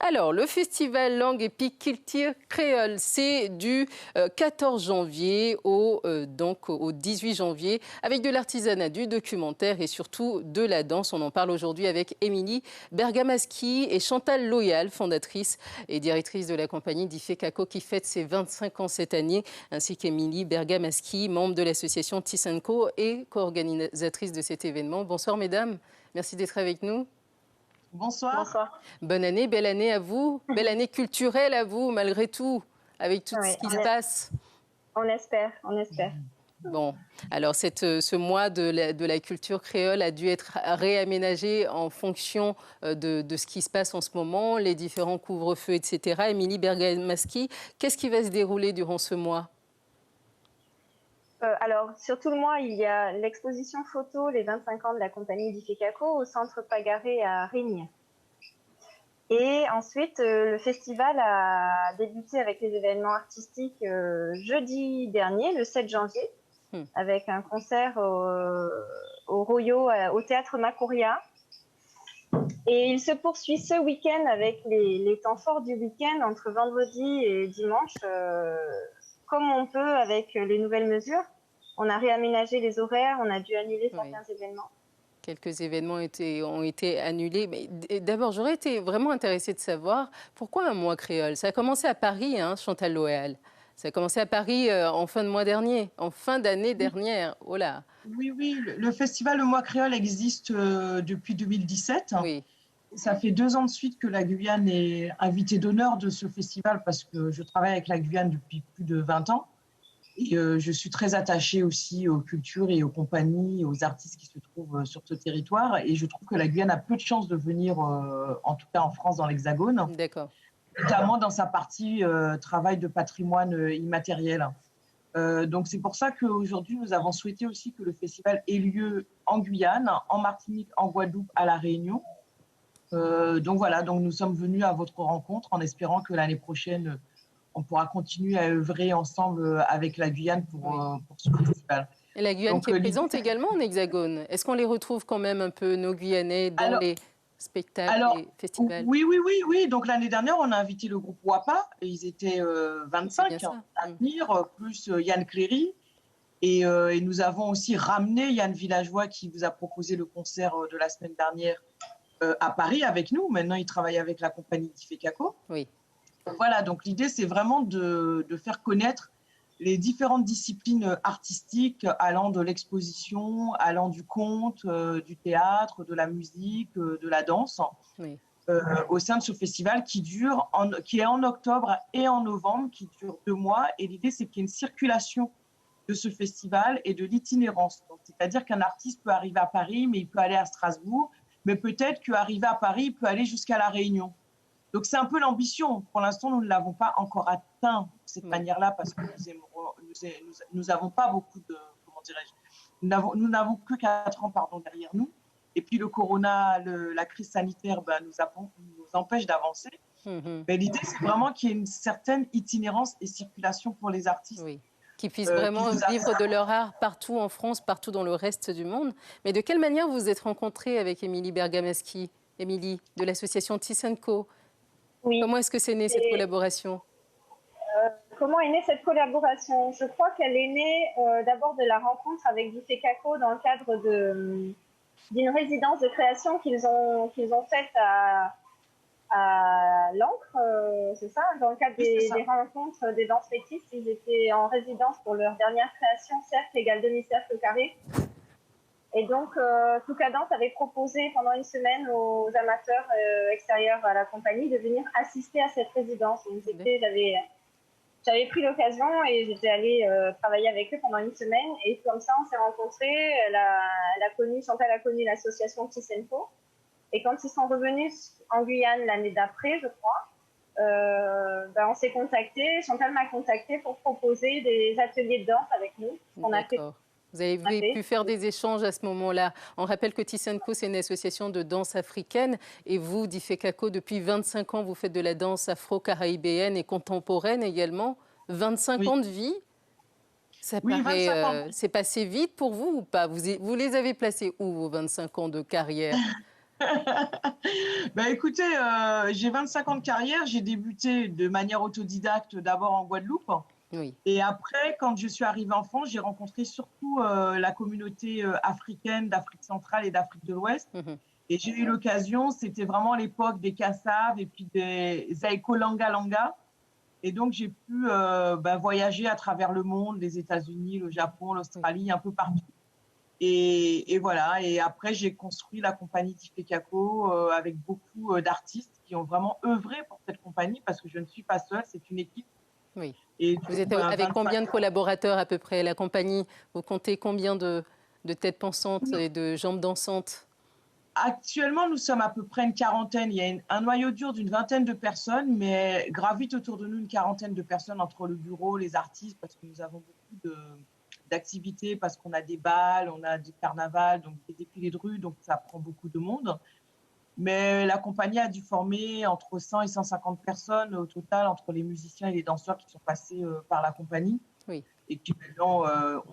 Alors, le festival Langue et Culture Créole, c'est du 14 janvier au 18 janvier, avec de l'artisanat, du documentaire et surtout de la danse. On en parle aujourd'hui avec Émilie Bergamaschi et Chantal Loyal, fondatrice et directrice de la compagnie d'Ifekako, qui fête ses 25 ans cette année, ainsi qu'Émilie Bergamaschi, membre de l'association Tisenko et co-organisatrice de cet événement. Bonsoir mesdames, merci d'être avec nous. Bonsoir. Bonsoir. Bonne année, belle année à vous, belle année culturelle à vous, malgré tout, avec tout ce qui se passe. On espère, on espère. Bon, alors ce mois de la culture créole a dû être réaménagé en fonction de ce qui se passe en ce moment, les différents couvre-feux, etc. Émilie Bergamaschi, qu'est-ce qui va se dérouler durant ce mois ? Alors, sur tout le mois, il y a l'exposition photo, les 25 ans de la compagnie d'Ifekako au centre Pagaré à Rignes. Et ensuite, le festival a débuté avec les événements artistiques jeudi dernier, le 7 janvier, avec un concert au Royo, au théâtre Macoria. Et il se poursuit ce week-end avec les temps forts du week-end, entre vendredi et dimanche, comme on peut avec les nouvelles mesures. On a réaménagé les horaires, on a dû annuler certains événements. Quelques événements ont été annulés. Mais d'abord, j'aurais été vraiment intéressée de savoir pourquoi un mois créole. Ça a commencé à Paris, hein, Chantal Loyal. Ça a commencé à Paris en fin de mois dernier, en fin d'année dernière. Oh là. Oui, le festival Le Mois Créole existe depuis 2017. Oui. Ça fait 2 ans de suite que la Guyane est invitée d'honneur de ce festival parce que je travaille avec la Guyane depuis plus de 20 ans. Et je suis très attachée aussi aux cultures et aux compagnies, aux artistes qui se trouvent sur ce territoire. Et je trouve que la Guyane a peu de chances de venir, en tout cas en France, dans l'Hexagone. D'accord. Notamment dans sa partie travail de patrimoine immatériel. Donc c'est pour ça qu'aujourd'hui, nous avons souhaité aussi que le festival ait lieu en Guyane, en Martinique, en Guadeloupe, à La Réunion. Donc voilà, donc nous sommes venus à votre rencontre en espérant que l'année prochaine, on pourra continuer à œuvrer ensemble avec la Guyane pour ce festival. Et la Guyane qui est présente également en Hexagone. Est-ce qu'on les retrouve quand même un peu, nos Guyanais, dans les spectacles et festivals? Oui. Donc l'année dernière, on a invité le groupe WAPA. Ils étaient 25 à venir, plus Yann Cléry. Et nous avons aussi ramené Yann Villageois qui vous a proposé le concert de la semaine dernière à Paris avec nous. Maintenant, il travaille avec la compagnie d'Ifekako. Oui. Voilà, donc l'idée, c'est vraiment de faire connaître les différentes disciplines artistiques allant de l'exposition, allant du conte, du théâtre, de la musique, de la danse, au sein de ce festival qui est en octobre et en novembre, qui dure 2 mois. Et l'idée, c'est qu'il y ait une circulation de ce festival et de l'itinérance. C'est-à-dire qu'un artiste peut arriver à Paris, mais il peut aller à Strasbourg, mais peut-être qu'arriver à Paris, il peut aller jusqu'à La Réunion. Donc c'est un peu l'ambition. Pour l'instant, nous ne l'avons pas encore atteint de cette manière-là parce que nous n'avons pas beaucoup de, comment dirais-je, nous n'avons que 4 ans derrière nous. Et puis le corona, la crise sanitaire nous empêche d'avancer. Mais l'idée, c'est vraiment qu'il y ait une certaine itinérance et circulation pour les artistes. Oui. Qui puissent vraiment vivre de leur art partout en France, partout dans le reste du monde. Mais de quelle manière vous vous êtes rencontrée avec Émilie Bergamaschi, Émilie, de l'association Tisenko? Oui. Comment est-ce que c'est né cette collaboration? Comment est née cette collaboration? Je crois qu'elle est née d'abord de la rencontre avec Ifekako dans le cadre d'une résidence de création qu'ils ont faite à l'Ancre, c'est ça? Dans le cadre des rencontres des danses fétistes, ils étaient en résidence pour leur dernière création, cercle égale demi-cercle carré. Et donc, Touka Danse avait proposé pendant une semaine aux amateurs extérieurs à la compagnie de venir assister à cette résidence. J'avais pris l'occasion et j'étais allée travailler avec eux pendant une semaine. Et comme ça, on s'est rencontrés. Chantal a connu l'association Tisenko. Et quand ils sont revenus en Guyane l'année d'après, je crois, on s'est contactés. Chantal m'a contactée pour proposer des ateliers de danse avec nous. On a fait. Vous avez pu faire des échanges à ce moment-là. On rappelle que Tisenko, c'est une association de danse africaine. Et vous, d'Ifekako, depuis 25 ans, vous faites de la danse afro-caribéenne et contemporaine également. 25 ans de vie. Ça paraît, c'est passé vite pour vous ou pas? Vous les avez placés où, vos 25 ans de carrière? Bah, écoutez, j'ai 25 ans de carrière. J'ai débuté de manière autodidacte, d'abord en Guadeloupe Oui. et après, quand je suis arrivée en France, j'ai rencontré surtout, la communauté, africaine, d'Afrique centrale et d'Afrique de l'Ouest Mhm. et j'ai eu l'occasion, c'était vraiment l'époque des Kassav et puis des Zaïko Langa Langa et donc j'ai pu, bah, voyager à travers le monde, les États-Unis, le Japon, Oui. l'Australie, un peu partout. Et voilà, et après j'ai construit la compagnie Tifekako avec beaucoup d'artistes qui ont vraiment œuvré pour cette compagnie parce que je ne suis pas seule, c'est une équipe. Oui. Et du Vous coup, êtes ben, avec 25 combien de collaborateurs à peu près, la compagnie? Vous comptez combien de têtes pensantes ans. et de jambes dansantes? Actuellement, nous sommes à peu près une quarantaine. Il y a un noyau dur d'une vingtaine de personnes, mais gravite autour de nous une quarantaine de personnes entre le bureau, les artistes, parce que nous avons beaucoup d'activités, parce qu'on a des bals, on a du carnaval, donc des défilés de rue, donc ça prend beaucoup de monde. Mais la compagnie a dû former entre 100 et 150 personnes au total, entre les musiciens et les danseurs qui sont passés par la compagnie Oui. et qui maintenant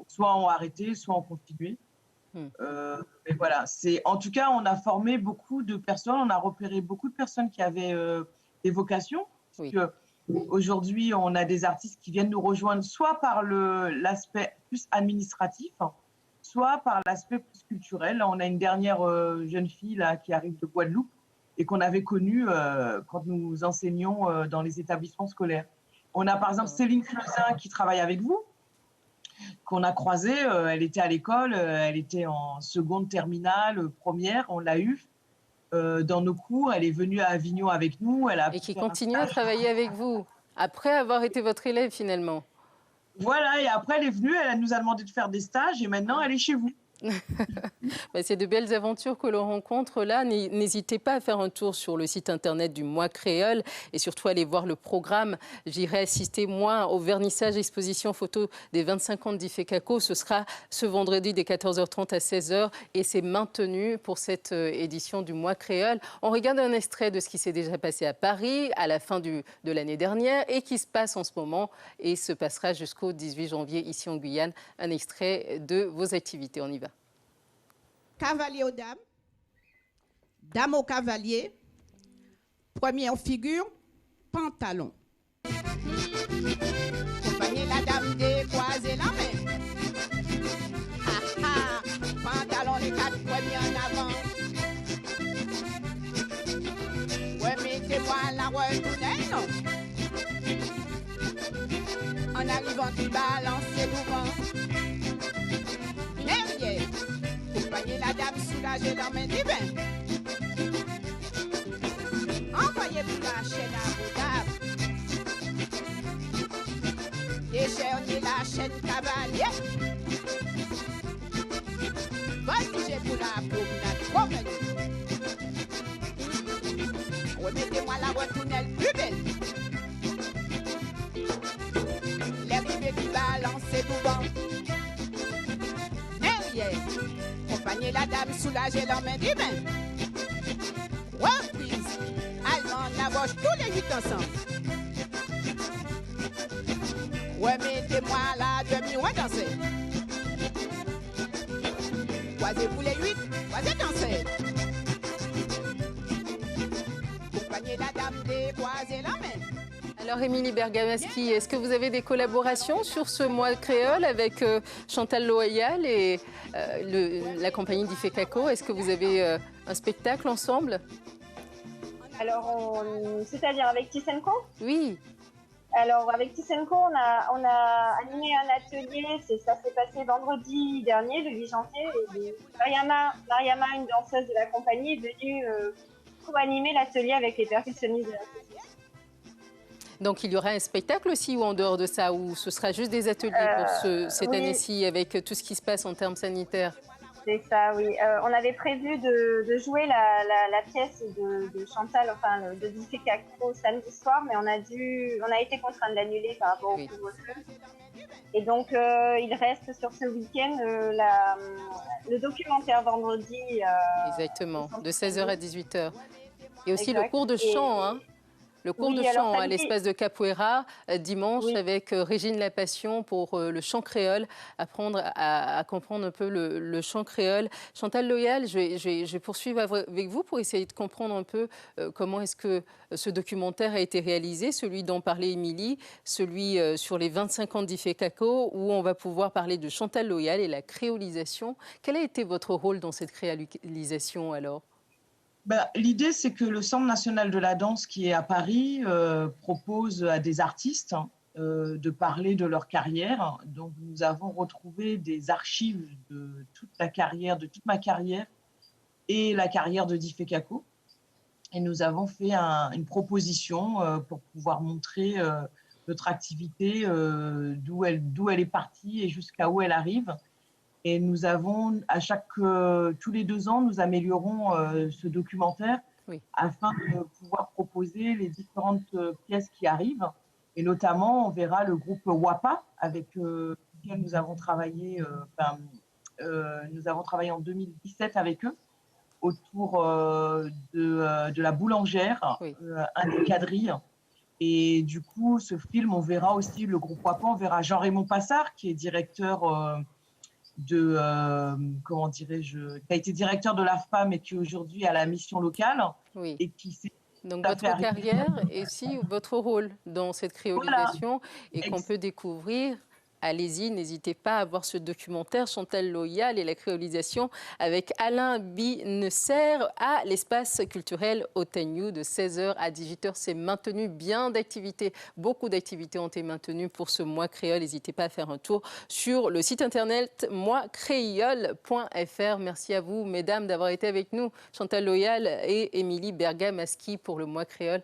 soit ont arrêté, soit ont continué. Hmm. Mais voilà, en tout cas, on a formé beaucoup de personnes, on a repéré beaucoup de personnes qui avaient des vocations. Oui. Puisque aujourd'hui, on a des artistes qui viennent nous rejoindre soit par l'aspect plus administratif, soit par l'aspect plus culturel. Là, on a une dernière jeune fille là, qui arrive de Guadeloupe et qu'on avait connue quand nous enseignions dans les établissements scolaires. On a par exemple D'accord. Céline Clezin qui travaille avec vous, qu'on a croisée. Elle était à l'école, elle était en seconde terminale, première, on l'a eue dans nos cours. Elle est venue à Avignon avec nous. Elle a Et pu qui faire un continue à stage. travailler avec vous, après avoir été votre élève finalement. Voilà, et après elle est venue, elle nous a demandé de faire des stages et maintenant elle est chez vous. Bah, c'est de belles aventures que l'on rencontre là. N'hésitez pas à faire un tour sur le site internet du Mois Créole et surtout aller voir le programme. J'irai assister moi au vernissage exposition photo des 25 ans d'Ifekako. Ce sera ce vendredi des 14h30 à 16h et c'est maintenu pour cette édition du Mois Créole. On regarde un extrait de ce qui s'est déjà passé à Paris à la fin de l'année dernière et qui se passe en ce moment et se passera jusqu'au 18 janvier ici en Guyane. Un extrait de vos activités. On y va. Cavalier aux dames, dame au cavalier, première figure, pantalon. Compagnie la dame décroiser la main. Ah ah, pantalon les quatre premiers en avant. Ouais, mettez-moi la retournelle, non. En arrivant du balancer devant. Derrière. Compagnie la dame soulagée dans mes divins. Envoyez-vous la chaîne à vos dames. Décharnez la chaîne cavalier. Voltigez pour la promenade promenade. Remettez-moi la retournelle plus belle. Les rivets qui balancent devant. Derrière. Compagnie la dame soulagée dans mes divins. Reprise. Allemand la boche tous les 8 ensemble. Remettez-moi la demi-ouai danser. Croisez-vous les 8, croisez danser. Compagnie la dame décroisez la main. Alors, Émilie Bergamaschi, est-ce que vous avez des collaborations sur ce mois créole avec Chantal Loyal et la compagnie d'Ifekako? Est-ce que vous avez un spectacle ensemble? Alors, c'est-à-dire avec Tisenko? Oui. Alors, avec Tisenko, on a animé un atelier. Ça s'est passé vendredi dernier, le 8 janvier. Et Mariama, une danseuse de la compagnie, est venue co-animer l'atelier avec les percussionnistes de l'association. Donc, il y aura un spectacle aussi ou en dehors de ça, ou ce sera juste des ateliers pour cette oui. année-ci avec tout ce qui se passe en termes sanitaires? C'est ça, oui. On avait prévu de jouer la pièce de Chantal, enfin de Ifekako samedi soir, mais on a été contraint de l'annuler par rapport au couvre-feu. Et donc, il reste sur ce week-end le documentaire vendredi. Exactement, de 16h à 18h. Et aussi exact. le cours de chant, hein. Le cours Oui, de alors chant à samedi, l'espace de Capoeira, dimanche, oui, avec Régine Lapassion pour le chant créole, apprendre à comprendre un peu le chant créole. Chantal Loyal, je vais poursuivre avec vous pour essayer de comprendre un peu comment est-ce que ce documentaire a été réalisé, celui dont parlait Émilie, celui sur les 25 ans d'Ifekako, où on va pouvoir parler de Chantal Loyal et la créolisation. Quel a été votre rôle dans cette créolisation alors? Ben, l'idée, c'est que le Centre national de la danse qui est à Paris propose à des artistes de parler de leur carrière. Donc, nous avons retrouvé des archives de toute la carrière, de toute ma carrière et la carrière de Difekako. Et nous avons fait une proposition pour pouvoir montrer notre activité, d'où elle est partie et jusqu'à où elle arrive. Et nous avons, tous les 2 ans, nous améliorons ce documentaire Oui. afin de pouvoir proposer les différentes pièces qui arrivent. Et notamment, on verra le groupe WAPA, avec lequel nous avons travaillé, nous avons travaillé en 2017 avec eux, autour de la boulangère, Oui. un des quadrilles. Et du coup, ce film, on verra aussi le groupe WAPA, on verra Jean-Raymond Passard, qui est directeur comment dirais-je, qui a été directeur de l'AFPA, mais qui aujourd'hui a la mission locale Oui. et qui s'est Donc tout à fait votre arrivé. carrière et aussi votre rôle dans cette Voilà, créolisation et qu'on peut découvrir. Allez-y, n'hésitez pas à voir ce documentaire Chantal Loyal et la créolisation avec Alain Binesser à l'espace culturel Otagnou de 16h à 18h. C'est maintenu, bien d'activités, beaucoup d'activités ont été maintenues pour ce mois créole. N'hésitez pas à faire un tour sur le site internet moiscréole.fr. Merci à vous, mesdames, d'avoir été avec nous. Chantal Loyal et Émilie Bergamaski pour le mois créole.